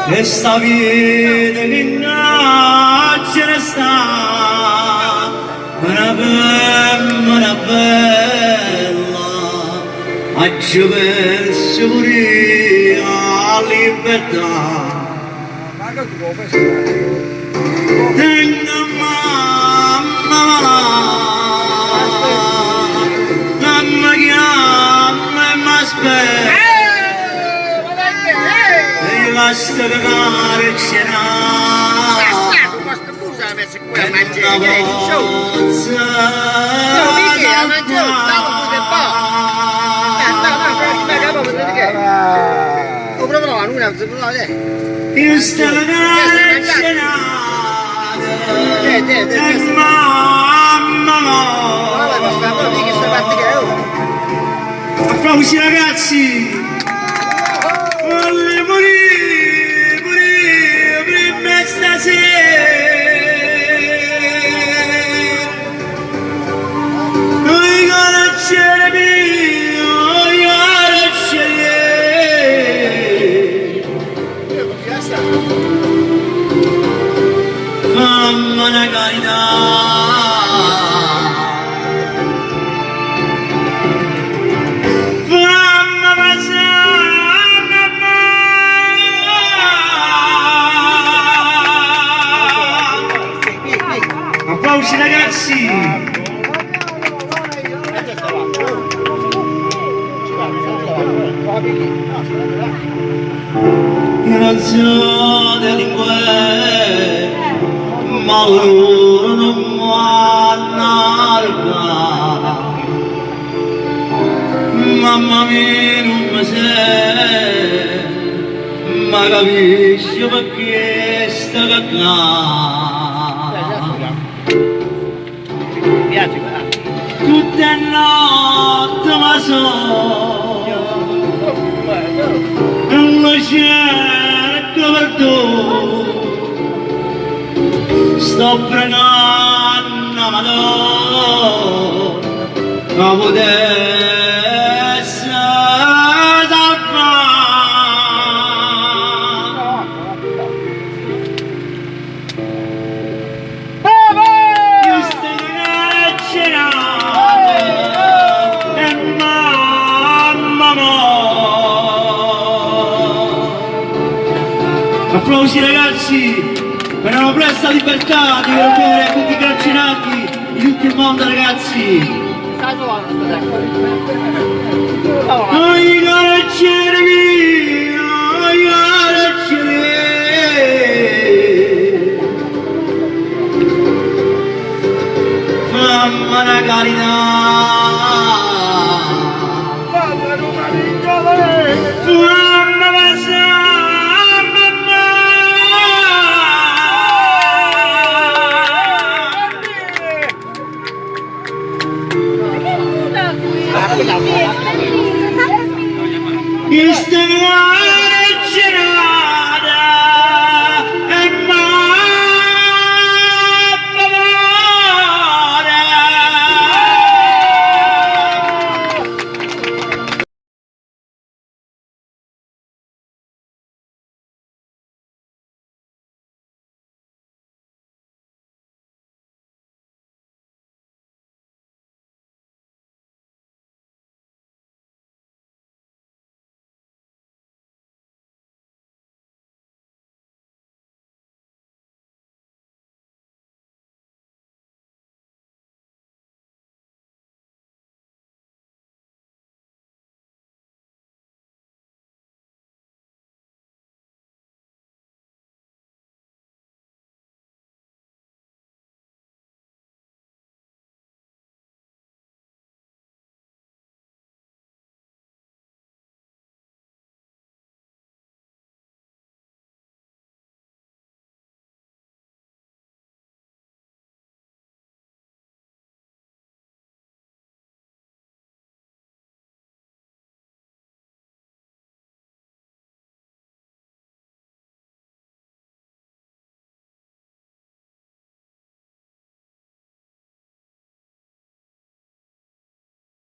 Questa vita che nasce sta una bella a gioversi pure a libertà tengo mamma mamma chiama e mi aspetta basta cagare c'era basta scusa se qui a mangiare che è show no mica a mangiare stavo pure po' andava a fare una capa per che o proprio no non si può vedere io stavo cagare c'era mamma applausi ragazzi voglio morire per me stasera noi conoscere mio io conoscere fammi una carità applausi ragazzi io non so delinquere ma loro non mi hanno alzato mamma mia non mi sei ma capisci perché sta cagando tutte notte ma so non cerco perdono sto pregando Madonna ma potesse salvare queste carcerate e mamma applausi ragazzi per una presta libertà di vedere a tutti i carcerati di tutto il mondo ragazzi noi carceri fammi una carità fammi passare queste